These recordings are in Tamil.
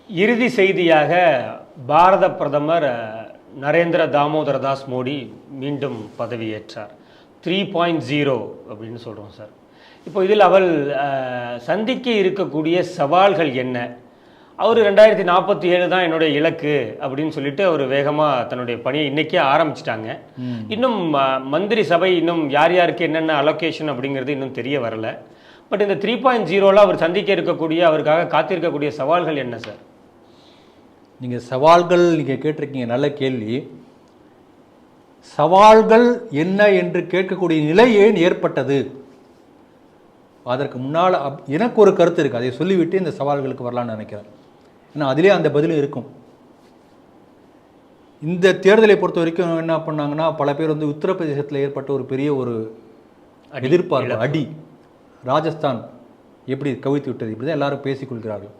இறுதி செய்தியாக பாரத பிரதமர் நரேந்திர தாமோதர தாஸ் மோடி மீண்டும் பதவியேற்றார். 3.0 அப்படின்னு சொல்கிறோம் சார். இப்போ இதில் அவள் சந்திக்க இருக்கக்கூடிய சவால்கள் என்ன? அவர் 2047 தான் என்னுடைய இலக்கு அப்படின்னு சொல்லிட்டு அவர் வேகமாக தன்னுடைய பணியை இன்றைக்கே ஆரம்பிச்சிட்டாங்க. இன்னும் மந்திரி சபை இன்னும் யார் யாருக்கு என்னென்ன அலோகேஷன் அப்படிங்கிறது இன்னும் தெரிய வரல. பட் இந்த 3.0ல் அவர் சந்திக்க இருக்கக்கூடிய, அவருக்காக காத்திருக்கக்கூடிய சவால்கள் என்ன சார்? நீங்கள் சவால்கள் நீங்கள் கேட்டிருக்கீங்க, நல்ல கேள்வி. சவால்கள் என்ன என்று கேட்கக்கூடிய நிலை ஏன் ஏற்பட்டது? அதற்கு முன்னால் எனக்கு ஒரு கருத்து இருக்குது, அதை சொல்லிவிட்டு இந்த சவால்களுக்கு வரலான்னு நினைக்கிறேன். ஏன்னா அதிலே அந்த பதிலும் இருக்கும். இந்த தேர்தலை பொறுத்த வரைக்கும் என்ன பண்ணாங்கன்னா, பல பேர் வந்து உத்தரப்பிரதேசத்தில் ஏற்பட்ட ஒரு பெரிய ஒரு எதிர்பார்ப்பு அடி, ராஜஸ்தான் எப்படி கவிழ்த்து விட்டது, இப்படி தான் எல்லாரும் பேசிக்கொள்கிறார்கள்.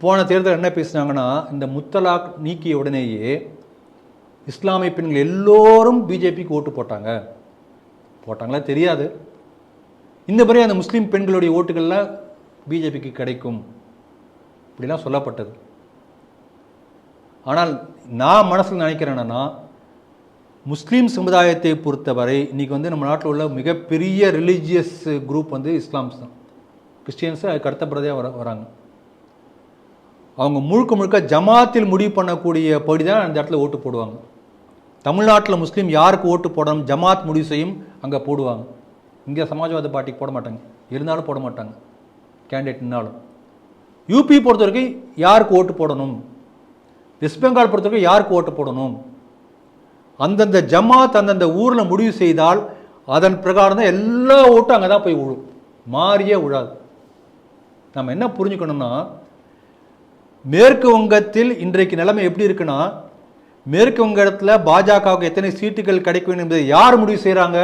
போன தேர்தல் என்ன பேசினாங்கன்னா, இந்த முத்தலாக் நீக்கிய உடனேயே இஸ்லாமிய பெண்கள் எல்லோரும் பிஜேபிக்கு ஓட்டு போட்டாங்களா தெரியாது. இந்த முறை அந்த முஸ்லீம் பெண்களுடைய ஓட்டுகள்லாம் பிஜேபிக்கு கிடைக்கும் இப்படிலாம் சொல்லப்பட்டது. ஆனால் நான் மனசில் நினைக்கிறேன் என்னன்னா, முஸ்லீம் சமுதாயத்தை பொறுத்தவரை இன்றைக்கி வந்து நம்ம நாட்டில் உள்ள மிகப்பெரிய ரிலீஜியஸ் குரூப் வந்து இஸ்லாம்ஸ் தான். கிறிஸ்டியன்ஸு அதுக்கு அடுத்தபடியாக வராங்க. அவங்க முழுக்க ஜமாத்தில் முடிவு பண்ணக்கூடிய படி தான் அந்த இடத்துல ஓட்டு போடுவாங்க. தமிழ்நாட்டில் முஸ்லீம் யாருக்கு ஓட்டு போடணும் ஜமாத் முடிவு செய்யும், அங்கே போடுவாங்க. இங்கே சமாஜ்வாதி பார்ட்டிக்கு போட மாட்டாங்க, இருந்தாலும் போட மாட்டாங்க கேண்டிடேட்னாலும். யூபி பொறுத்த வரைக்கும் யாருக்கு ஓட்டு போடணும், வெஸ்ட் பெங்கால் பொறுத்த வரைக்கும் யாருக்கு ஓட்டு போடணும், அந்தந்த ஜமாத் அந்தந்த ஊரில் முடிவு செய்தால் அதன் பிரகாரம் தான் எல்லா ஓட்டும் அங்கே தான் போய் விழும், மாறியே விழாது. நம்ம என்ன புரிஞ்சுக்கணும்னா, மேற்கு வங்கத்தில் இன்றைக்கு நிலைமை எப்படி இருக்குன்னா, மேற்கு வங்கத்தில் பாஜகவுக்கு எத்தனை சீட்டுகள் கிடைக்கும் என்பதை யார் முடிவு செய்கிறாங்க?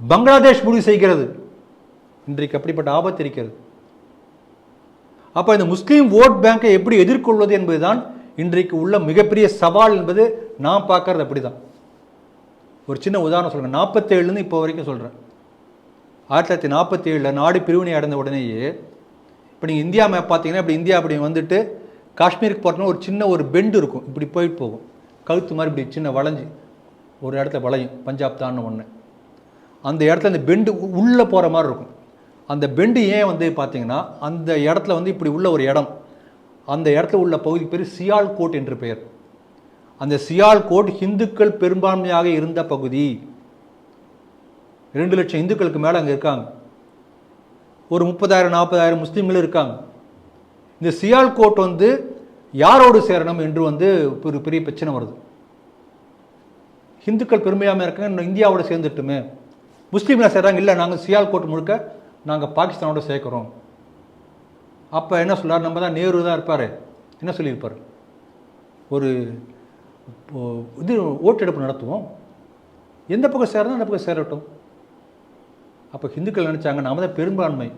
பங்களாதேஷ் முடிவு செய்கிறது. இன்றைக்கு அப்படிப்பட்ட ஆபத்து இருக்கிறது. அப்போ இந்த முஸ்லீம் ஓட் பேங்கை எப்படி எதிர்கொள்வது என்பதுதான் இன்றைக்கு உள்ள மிகப்பெரிய சவால் என்பது நான் பார்க்கறது அப்படிதான். ஒரு சின்ன உதாரணம் சொல்கிறேன். 47 இப்போ வரைக்கும் சொல்கிறேன். 1947 நாடு பிரிவினை அடைந்த உடனேயே, இப்போ நீங்கள் இந்தியா மேப் பார்த்தீங்கன்னா, இப்படி இந்தியா அப்படி வந்துட்டு காஷ்மீருக்கு போகிறோன்னா ஒரு சின்ன ஒரு பெண்டு இருக்கும், இப்படி போயிட்டு போகும், கழுத்து மாதிரி இப்படி சின்ன வளைஞ்சு ஒரு இடத்துல வளையும், பஞ்சாப் தான் ஒன்று. அந்த இடத்துல அந்த பெண்டு உள்ளே போகிற மாதிரி இருக்கும். அந்த பெண்டு ஏன் வந்து பார்த்தீங்கன்னா, அந்த இடத்துல வந்து இப்படி உள்ள ஒரு இடம், அந்த இடத்துல உள்ள பகுதி பேர் சியால்கோட் என்று பெயர். அந்த சியால்கோட் இந்துக்கள் பெரும்பான்மையாக இருந்த பகுதி. 2 லட்சம் இந்துக்களுக்கு மேலே அங்கே இருக்காங்க. ஒரு 30,000-40,000 முஸ்லீம்களும் இருக்காங்க. இந்த சியால்கோட் வந்து யாரோடு சேரணும் என்று வந்து ஒரு பெரிய பிரச்சனை வருது. இந்துக்கள் பெருமையாக இருக்காங்க, இந்தியாவோட சேர்ந்துட்டுமே. முஸ்லீம்லாம் சேர்றாங்க, இல்லை நாங்கள் சியால்கோட் முழுக்க நாங்கள் பாகிஸ்தானோட சேர்க்குறோம். அப்போ என்ன சொல்கிறார், நம்ம தான் நேரு தான் இருப்பார், என்ன சொல்லியிருப்பார், ஒரு இது ஓட்டெடுப்பு நடத்துவோம், எந்த பக்கம் சேரணும் அந்த பக்கம் சேரட்டும். அப்போ ஹிந்துக்கள் நினச்சாங்க, நாம தான் பெரும்பான்மை,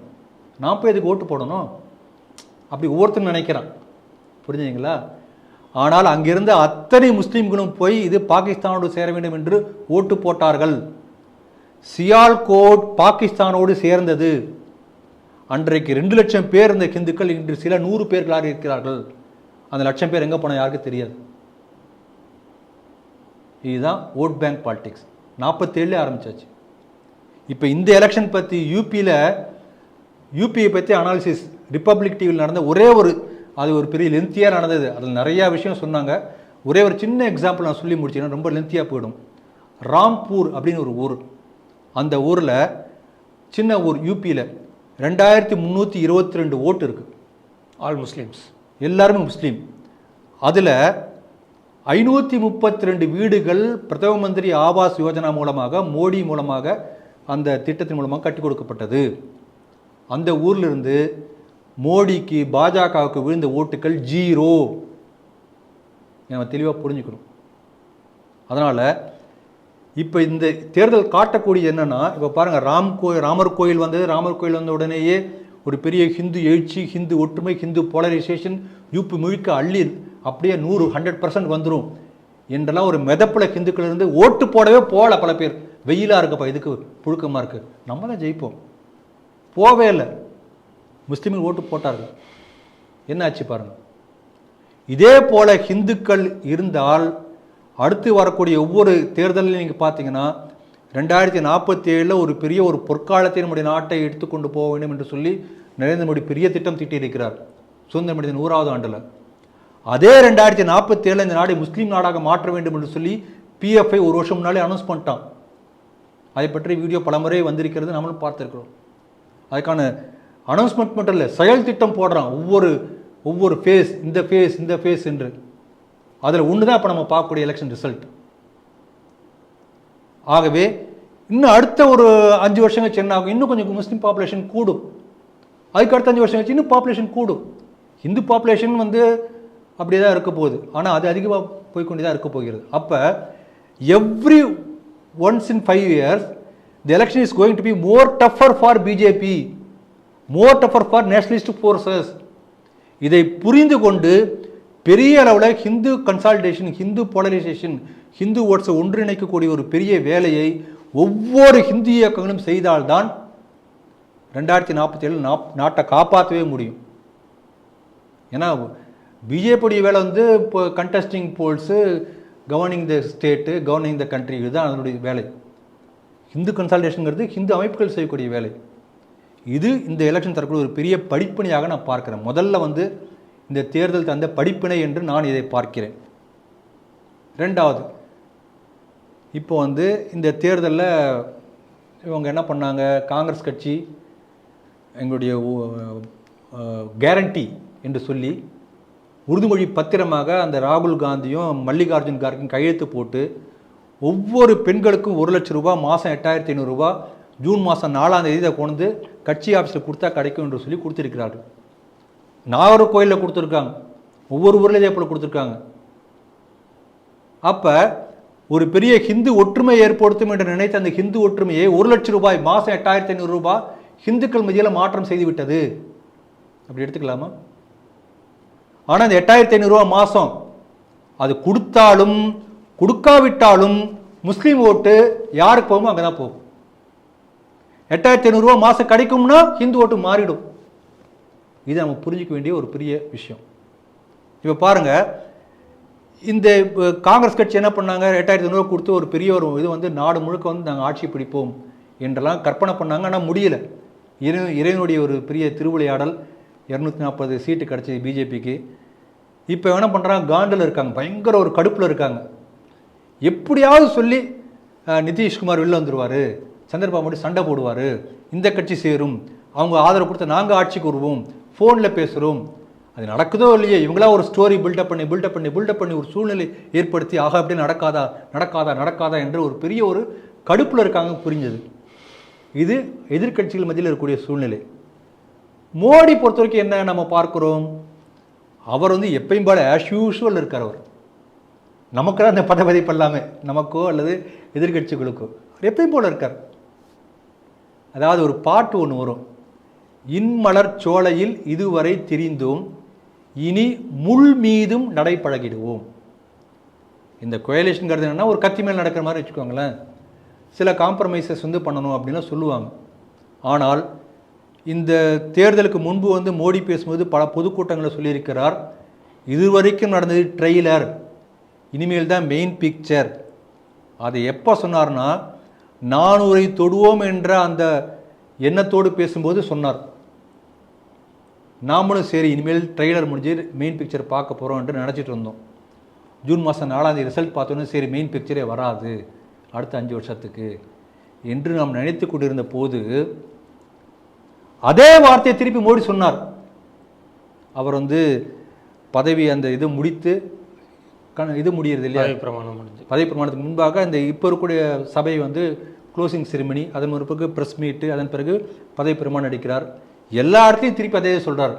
நான் போய் இதுக்கு ஓட்டு போடணும், அப்படி ஒவ்வொருத்தரும் நினைக்கிறான். புரிஞ்சுங்களா? ஆனால் அங்கிருந்து அத்தனை முஸ்லீம்களும் போய் இது பாகிஸ்தானோடு சேர வேண்டும் என்று ஓட்டு போட்டார்கள். சியால்கோட் பாகிஸ்தானோடு சேர்ந்தது. அன்றைக்கு 2 லட்சம் பேர் இந்த ஹிந்துக்கள் இன்று சில 100 பேர்களாக இருக்கிறார்கள். அந்த லட்சம் பேர் எங்கே போனால் யாருக்கு தெரியாது. இதுதான் ஓட் பேங்க் பாலிடிக்ஸ். 47 ஆரம்பிச்சாச்சு. இப்போ இந்த எலெக்ஷன் பற்றி யூபியை பற்றி அனாலிசிஸ் ரிப்பப்ளிக் டிவியில் நடந்த அது ஒரு பெரிய லென்த்தியாக நடந்தது. அதில் நிறையா விஷயம் சொன்னாங்க. ஒரே ஒரு சின்ன எக்ஸாம்பிள் நான் சொல்லி முடிச்சேன்னா ரொம்ப லென்த்தியாக போயிடும். ராம்பூர் அப்படின்னு ஒரு ஊர், அந்த ஊரில் சின்ன ஊர் யூபியில் 2322 ஓட்டு இருக்குது. ஆல் முஸ்லீம்ஸ், எல்லாருமே முஸ்லீம். அதில் 532 வீடுகள் பிரதம மந்திரி ஆவாஸ் யோஜனா மூலமாக, மோடி மூலமாக, அந்த திட்டத்தின் மூலமாக கட்டி கொடுக்கப்பட்டது. அந்த ஊரிலிருந்து மோடிக்கு பாஜகவுக்கு விழுந்த ஓட்டுகள் 0. நம்ம தெளிவாக புரிஞ்சுக்கணும். அதனால் இப்போ இந்த தேர்தல் காட்டக்கூடிய என்னென்னா, இப்போ பாருங்கள், ராமர் கோயில் வந்தது. ராமர் கோயில் வந்த உடனேயே ஒரு பெரிய ஹிந்து எழுச்சி, ஹிந்து ஒற்றுமை, ஹிந்து போலரைசேஷன் யூபி முழுக்க அள்ளி அப்படியே 100% வந்துடும் என்றெல்லாம் ஒரு மெதப்பில் ஹிந்துக்கள் இருந்து ஓட்டு போடவே போகல. பல பேர் வெயிலாக இருக்கப்பா, இதுக்கு புழுக்கமாக இருக்குது, நம்ம தான் ஜெயிப்போம், போவே இல்லை. முஸ்லீம்கள் ஓட்டு போட்டார்கள். என்ன ஆச்சு பாருங்கள். இதே போல் ஹிந்துக்கள் இருந்தால் அடுத்து வரக்கூடிய ஒவ்வொரு தேர்தலில் நீங்கள் பார்த்தீங்கன்னா 2047 ஒரு பெரிய ஒரு பொற்காலத்தை நம்முடைய நாட்டை எடுத்துக்கொண்டு போக வேண்டும் என்று சொல்லி நரேந்திர மோடி பெரிய திட்டம் தீட்டியிருக்கிறார் சுதந்திரம் அடைந்த 100வது ஆண்டில். அதே 2047 இந்த நாடை முஸ்லீம் நாடாக மாற்ற வேண்டும் என்று சொல்லி PFI ஒரு வருஷம் முன்னாலே அனௌன்ஸ் பண்ணிட்டான். அதை பற்றி வீடியோ பலமுறை வந்திருக்கிறது, நம்மளும் பார்த்துருக்கிறோம். அதுக்கான அனௌன்ஸ்மெண்ட் மட்டும் இல்லை, செயல் திட்டம் போடுறான். ஒவ்வொரு ஃபேஸ், இந்த ஃபேஸ் என்று. அதில் ஒன்று தான் இப்போ நம்ம பார்க்கக்கூடிய எலெக்ஷன் ரிசல்ட். ஆகவே இன்னும் அடுத்த ஒரு 5 வருஷம் கழிச்சு என்ன ஆகும், இன்னும் கொஞ்சம் முஸ்லீம் பாப்புலேஷன் கூடும். அதுக்கு அடுத்த 5 வருஷம் கழிச்சு இன்னும் பாப்புலேஷன் கூடும். ஹிந்து பாப்புலேஷன் அப்படியே தான் இருக்க போகுது, ஆனால் அது அதிகமாக போய்கொண்டே தான் இருக்க போகிறது. அப்போ every once in 5 years the election is going to be more tougher for BJP, more tougher for nationalist forces. இதை புரிந்து கொண்டு பெரிய அளவில் ஹிந்து கன்சாலிடேஷன், ஹிந்து போலரைசேஷன், ஹிந்து ஓட்ஸை ஒன்றிணைக்கக்கூடிய ஒரு பெரிய வேலையை ஒவ்வொரு ஹிந்து இயக்கங்களும் செய்தால்தான் 2047 நாட்டை காப்பாற்றவே முடியும். ஏன்னா பிஜேபியுடைய வேலை இப்போ contesting polls, governing the state, governing the country, இதுதான் அதனுடைய வேலை. ஹிந்து கன்சாலிடேஷனுங்கிறது ஹிந்து அமைப்புகள் செய்யக்கூடிய வேலை. இது இந்த எலெக்ஷன் தரக்கூடிய ஒரு பெரிய படிப்பினையாக நான் பார்க்கிறேன். முதல்ல இந்த தேர்தல் தந்த படிப்பினை என்று நான் இதை பார்க்கிறேன். ரெண்டாவது, இப்போ இந்த தேர்தலில் இவங்க என்ன பண்ணாங்க, காங்கிரஸ் கட்சி எங்களுடைய கேரண்டி என்று சொல்லி உறுதிமொழி பத்திரமாக அந்த ராகுல் காந்தியும் மல்லிகார்ஜுன் கார்கும் கையெழுத்து போட்டு ஒவ்வொரு பெண்களுக்கும் 1 லட்சம் ரூபாய், மாதம் 8500 ரூபாய், ஜூன் மாதம் 4ஆம் தேதி இதை கொண்டு கட்சி ஆஃபீஸில் கொடுத்தா கிடைக்கும் என்று சொல்லி கொடுத்துருக்கிறார்கள். நாகர்கோயிலில் கொடுத்துருக்காங்க, ஒவ்வொரு ஊரில் இதே போல் கொடுத்துருக்காங்க. அப்போ ஒரு பெரிய ஹிந்து ஒற்றுமை ஏற்படுத்தும் என்று நினைத்த அந்த ஹிந்து ஒற்றுமையை 1 லட்சம் ரூபாய், மாதம் 8500 ரூபாய் ஹிந்துக்கள் மத்தியில் மாற்றம் செய்து விட்டது. அப்படி எடுத்துக்கலாமா? ஆனால் அந்த 8500 ரூபாய் மாதம் அது கொடுத்தாலும் கொடுக்காவிட்டாலும் முஸ்லீம் ஓட்டு யாருக்கு போகுமோ அங்கே தான் போகும். 8500 ரூபாய் மாதம் கிடைக்கும்னா ஹிந்து ஓட்டு மாறிடும். இது நம்ம புரிஞ்சிக்க வேண்டிய ஒரு பெரிய விஷயம். இப்போ பாருங்க, இந்த காங்கிரஸ் கட்சி என்ன பண்ணாங்க, 8500 ரூபாய் கொடுத்து ஒரு பெரிய ஒரு இது நாடு முழுக்க நாங்கள் ஆட்சி பிடிப்போம் என்றெல்லாம் கற்பனை பண்ணாங்க. ஆனால் முடியல. இறைவனுடைய ஒரு பெரிய திருவிளையாடல், 240 சீட்டு கிடச்சி பிஜேபிக்கு. இப்போ என்ன பண்ணுறாங்க, காண்டில் இருக்காங்க, பயங்கர ஒரு கடுப்பில் இருக்காங்க. எப்படியாவது சொல்லி நிதிஷ்குமார் வெளில வந்துடுவார், சந்திரபாபு மட்டும் சண்டை போடுவார், இந்த கட்சி சேரும், அவங்க ஆதரவு கொடுத்து நாங்கள் ஆட்சிக்கு வருவோம், ஃபோனில் பேசுகிறோம். அது நடக்குதோ இல்லையே, இவங்களா ஒரு ஸ்டோரி பில்டப் பண்ணி ஒரு சூழ்நிலை ஏற்படுத்தி ஆக அப்படியே நடக்காதா என்று ஒரு பெரிய ஒரு கடுப்பில் இருக்காங்க. புரிஞ்சது. இது எதிர்கட்சிகள் மத்தியில் இருக்கக்கூடிய சூழ்நிலை. மோடி பொறுத்த வரைக்கும் என்ன நம்ம பார்க்குறோம், அவர் எப்பயும் போல ஆஸ் யூஷுவல் இருக்கார். அவர் நமக்கு தான் அந்த பதவிப்பு எல்லாமே, நமக்கோ அல்லது எதிர்கட்சிகளுக்கோ எப்பயும் போல இருக்கார். அதாவது ஒரு பாட்டு ஒன்று வரும், இன்மலர் சோலையில் இதுவரை திரிந்தோம், இனி முள் மீதும் நடைபழகிடுவோம். இந்த கோயலேஷன்ங்கிறது என்னன்னா ஒரு கத்தி மேல் நடக்கிற மாதிரி வச்சுக்கோங்களேன். சில காம்ப்ரமைசஸ் பண்ணணும் அப்படின்னு சொல்லுவாங்க. ஆனால் இந்த தேர்தலுக்கு முன்பு மோடி பேசும்போது பல பொதுக்கூட்டங்களை சொல்லியிருக்கிறார், இதுவரைக்கும் நடந்தது ட்ரெய்லர், இனிமேல் தான் மெயின் பிக்சர். அதை எப்போ சொன்னார்னா 400 தொடுவோம் என்ற அந்த எண்ணத்தோடு பேசும்போது சொன்னார். நாமளும் சரி இனிமேல் ட்ரெய்லர் முடிஞ்சு மெயின் பிக்சர் பார்க்க போகிறோம் என்று நினச்சிட்டு இருந்தோம். ஜூன் மாதம் 4ஆம் தேதி ரிசல்ட் பார்த்தோன்னே சரி மெயின் பிக்சரே வராது அடுத்த 5 வருஷத்துக்கு என்று நாம் நினைத்து கொண்டிருந்த போது அதே வார்த்தையை திருப்பி மோடி சொன்னார். அவர் பதவி அந்த இது முடித்து இது முடியறது இல்லையா, பதவி பிரமாணத்துக்கு முன்பாக இந்த இப்போ இருக்கக்கூடிய சபை க்ளோசிங் செரிமனி, அதன் பிறகு ப்ரெஸ் மீட்டு, அதன் பிறகு பதவி பிரமாணம் அடிக்கிறார். எல்லா இடத்துலையும் திருப்பி அதே சொல்கிறார்,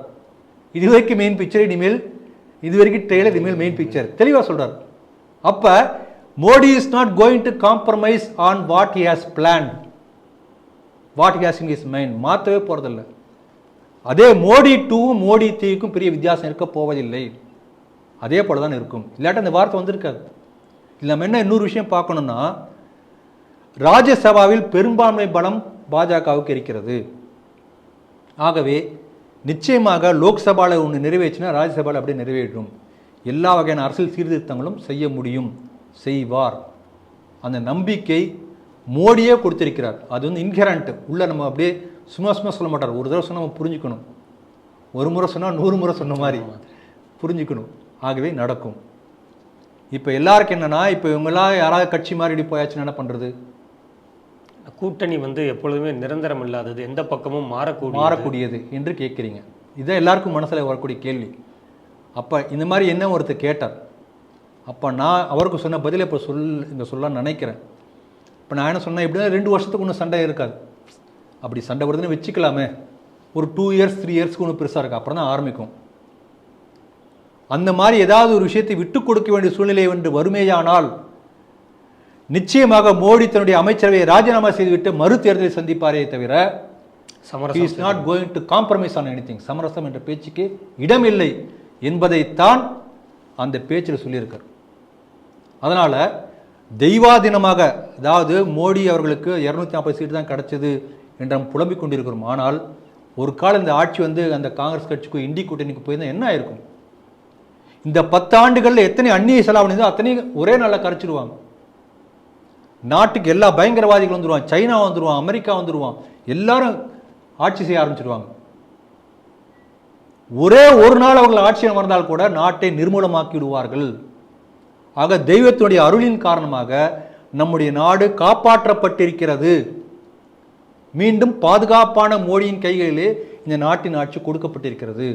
இதுவரைக்கும் மெயின் பிக்சர், இனிமேல் இதுவரைக்கும் ட்ரெய்லர், இனிமேல் மெயின் பிக்சர், தெளிவாக சொல்கிறார். அப்போ Modi is not going to compromise on what he has plant, what he has in his mind. மாற்றவே போகிறதில்ல. அதே மோடி 2வும் மோடி 3க்கும் பெரிய வித்தியாசம் இருக்க போவதில்லை, அதே போல தான் இருக்கும். இல்லாட்ட அந்த வார்த்தை வந்திருக்காது. இல்லை நம்ம என்ன இன்னொரு விஷயம் பார்க்கணும்னா, ராஜ்யசபாவில் பெரும்பான்மை பலம் பாஜகவுக்கு இருக்கிறது. ஆகவே நிச்சயமாக லோக்சபாவில் ஒன்று நிறைவேற்றினா ராஜ்யசபாவில் அப்படியே நிறைவேற்றும். எல்லா வகையான அரசியல் சீர்திருத்தங்களும் செய்ய முடியும், செய்வார். அந்த நம்பிக்கை மோடியே கொடுத்திருக்கிறார். அது வந்து இன்ஹெரண்ட் உள்ள, நம்ம அப்படியே சும்மா சும்மா சொல்ல மாட்டார். ஒரு தடவை சொன்னால் நம்ம புரிஞ்சுக்கணும், ஒரு முறை சொன்னால் 100 முறை சொன்ன மாதிரி புரிஞ்சுக்கணும். ஆகவே நடக்கும். இப்போ எல்லாருக்கும் என்னன்னா, இப்போ இவங்கெல்லாம் யாராவது கட்சி மாறிடி போயாச்சுன்னா என்ன பண்ணுறது? கூட்டணி வந்து எப்பொழுதுமே நிரந்தரம் இல்லாதது, எந்த பக்கமும் மாறக்கூடியது என்று கேட்குறீங்க. இதுதான் எல்லாருக்கும் மனசில் வரக்கூடிய கேள்வி. அப்போ இந்த மாதிரி என்ன ஒருத்தர் கேட்டார். அப்போ நான் அவருக்கு சொன்ன பதிலை இப்போ இங்கே சொல்லலாம்னு நினைக்கிறேன். இப்போ நான் என்ன சொன்னேன், எப்படின்னா 2 வருஷத்துக்கு ஒன்றும் சண்டை இருக்காது. அப்படி சண்டை வருதுன்னு வச்சுக்கலாமே, ஒரு 2 இயர்ஸ் 3 இயர்ஸ்க்கு ஒன்று பெருசாக இருக்குது, அப்புறம் தான் ஆரம்பிக்கும். அந்த மாதிரி ஏதாவது ஒரு விஷயத்தை விட்டு கொடுக்க வேண்டிய சூழ்நிலை என்று வருமேயானால் நிச்சயமாக மோடி தன்னுடைய அமைச்சரவையை ராஜினாமா செய்துவிட்டு மறு தேர்தலை சந்திப்பாரே தவிர he is not going to compromise on anything. சமரசம் என்ற பேச்சுக்கு இடமில்லை என்பதைத்தான் அந்த பேச்சில் சொல்லியிருக்கார். அதனால தெய்வாதீனமாக, அதாவது மோடி அவர்களுக்கு 240 சீட்டு தான் கிடைச்சது என்று நாம் புலம்பிக் கொண்டிருக்கிறோம். ஆனால் ஒரு காலம் இந்த ஆட்சி வந்து அந்த காங்கிரஸ் கட்சிக்கு இண்டி கூட்டணிக்கு போயிருந்தால் என்ன ஆயிருக்கும்? இந்த 10 ஆண்டுகளில் எத்தனை அந்நிய செலாவணி அத்தனை ஒரே நாளில் கரைச்சிடுவாங்க. நாட்டுக்கு எல்லா பயங்கரவாதிகள் வந்துடுவான், சைனா வந்துடுவான், அமெரிக்கா வந்துடுவான், எல்லாரும் ஆட்சி செய்ய ஆரம்பிச்சிடுவாங்க. ஒரே ஒரு நாள் அவர்கள் ஆட்சியில் அமர்ந்தால் கூட நாட்டை நிர்மூலமாக்கி விடுவார்கள். ஆக தெய்வத்தினுடைய அருளின் காரணமாக நம்முடைய நாடு காப்பாற்றப்பட்டிருக்கிறது. மீண்டும் பாதுகாப்பான மோடியின் கைகளிலே இந்த நாட்டின் ஆட்சி கொடுக்கப்பட்டிருக்கிறது.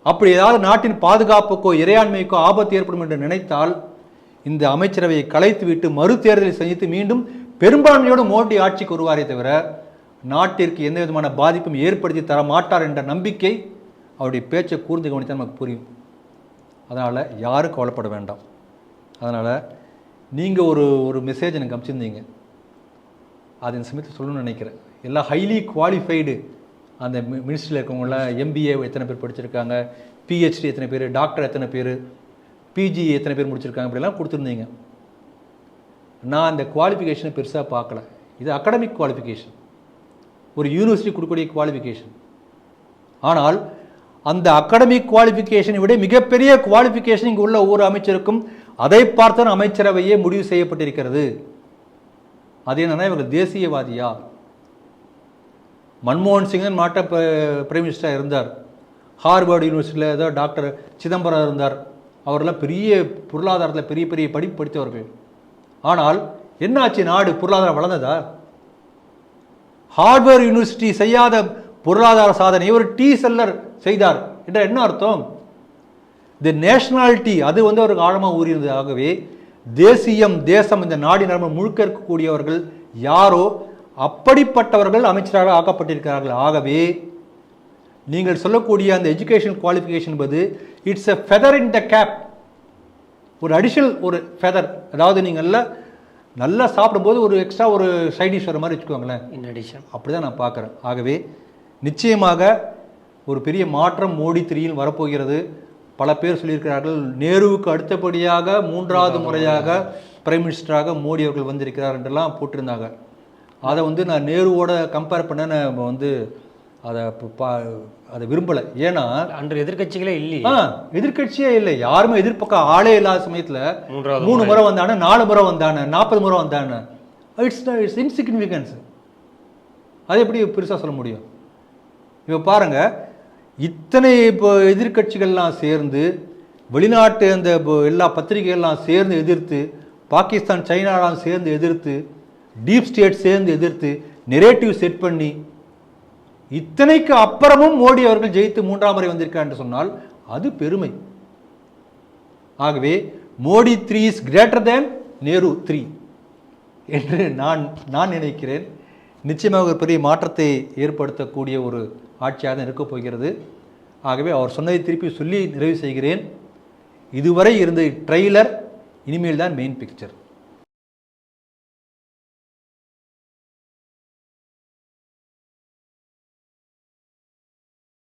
அப்படி ஏதாவது நாட்டின் பாதுகாப்புக்கோ இறையாண்மைக்கோ ஆபத்து ஏற்படும் என்று நினைத்தால் இந்த அமைச்சரவையை கலைத்துவிட்டு மறு தேர்தலை சந்தித்து மீண்டும் பெரும்பான்மையோடு மோடி ஆட்சிக்கு வருவாரே தவிர நாட்டிற்கு எந்த விதமான பாதிப்பும் ஏற்படுத்தி தர மாட்டார் என்ற நம்பிக்கை அவருடைய பேச்சை கூர்ந்து கவனித்தால் நமக்கு புரியும். அதனால் யாரும் கவலைப்பட வேண்டாம். அதனால் நீங்கள் ஒரு மெசேஜ் எனக்கு அனுப்பிச்சிருந்தீங்க, அது இந்த சமயத்தில் சொல்லணும்னு நினைக்கிறேன். எல்லாம் ஹைலி குவாலிஃபைடு அந்த மினிஸ்ட்ரியில் இருக்கவங்களாம் எம்பிஏ எத்தனை பேர் படிச்சிருக்காங்க, பிஹெச்டி எத்தனை பேர், டாக்டர் எத்தனை பேர், பிஜி எத்தனை பேர் முடிச்சிருக்காங்க, இப்படிலாம் கொடுத்துருந்தீங்க. நான் அந்த குவாலிஃபிகேஷனை பெருசாக பார்க்கல. இது அகாடமிக் குவாலிஃபிகேஷன், ஒரு யூனிவர்சிட்டி கொடுக்கக்கூடிய குவாலிஃபிகேஷன். ஆனால் அந்த அகாடமிக் குவாலிஃபிகேஷனை விட மிகப்பெரிய குவாலிஃபிகேஷன் இங்கே உள்ள ஒவ்வொரு அமைச்சருக்கும் அதை பார்த்தான் அமைச்சரவையே முடிவு செய்யப்பட்டிருக்கிறது. அது என்னன்னா, இவங்க தேசியவாதியா? மன்மோகன் சிங் நாட்டை பிரைம் மினிஸ்டராக இருந்தார். ஹார்வர்டு யூனிவர்சிட்டியில் ஏதோ டாக்டர் சிதம்பரம் இருந்தார். அவரெல்லாம் பெரிய பொருளாதாரத்தில் பெரிய பெரிய படிப்பு படித்தவர்கள். ஆனால் என்னாச்சு? நாடு பொருளாதாரம் வளர்ந்ததா? ஹார்வர்டு யூனிவர்சிட்டி செய்யாத பொருளாதார சாதனை ஒரு டீ செல்லர் செய்தார் என்ற என்ன அர்த்தம்? தி நேஷனாலிட்டி அது வந்து அவருக்கு ஆழமாக ஊறியது. ஆகவே தேசியம், தேசம், இந்த நாடி நரம்பு முழுக்க இருக்கக்கூடியவர்கள் யாரோ அப்படிப்பட்டவர்கள் அமைச்சராக ஆக்கப்பட்டிருக்கிறார்கள். ஆகவே நீங்கள் சொல்லக்கூடிய அந்த எஜுகேஷன் குவாலிஃபிகேஷன் என்பது it's a feather in the cap, ஒரு அடிஷனல் ஒரு ஃபெதர். அதாவது நீங்கள் நல்லா சாப்பிடும்போது ஒரு எக்ஸ்ட்ரா ஒரு சைடிஷ் வர மாதிரி வச்சுக்கோங்களேன், இன் அடிஷன். அப்படி தான் நான் பார்க்குறேன். ஆகவே நிச்சயமாக ஒரு பெரிய மாற்றம் மோடி 3யில் வரப்போகிறது. பல பேர் சொல்லியிருக்கிறார்கள், நேருவுக்கு அடுத்தபடியாக 3வது முறையாக பிரைம் மினிஸ்டராக மோடி அவர்கள் வந்திருக்கிறார் என்றெல்லாம் போட்டிருந்தாங்க. அதை வந்து நான் நேருவோட கம்பேர் பண்ண நான் வந்து அதை விரும்பலை. ஏன்னா அன்று எதிர்கட்சிகளே இல்லை, எதிர்கட்சியே இல்லை, யாருமே எதிர்ப்பக்கம் ஆளே இல்லாத சமயத்தில் 3 முறை வந்தானே, 4 முறை வந்தானே, 40 முறை வந்தானே, இட்ஸ் இன்சிக்னிஃபிகன்ஸ். அது எப்படி பெருசாக சொல்ல முடியும்? இப்போ பாருங்க, இத்தனை இப்போ எதிர்கட்சிகள்லாம் சேர்ந்து, வெளிநாட்டு அந்த எல்லா பத்திரிகைகள்லாம் சேர்ந்து எதிர்த்து, பாகிஸ்தான் சைனாலாம் சேர்ந்து எதிர்த்து, டீப் ஸ்டேட் சேர்ந்து எதிர்த்து, நெரேட்டிவ் செட் பண்ணி, இத்தனைக்கு அப்புறமும் மோடி அவர்கள் ஜெயித்து 3ஆம் முறை வந்திருக்கார் என்று சொன்னால் அது பெருமை. ஆகவே Modi 3 is greater than Nehru 3 என்று நான் நினைக்கிறேன். நிச்சயமாக ஒரு பெரிய மாற்றத்தை ஏற்படுத்தக்கூடிய ஒரு ஆட்சியாக தான் இருக்கப் போகிறது. ஆகவே அவர் சொன்னதை திருப்பி சொல்லி நிறைவு செய்கிறேன். இதுவரை இருந்த ட்ரெய்லர், இனிமேல் தான் மெயின் பிக்சர்.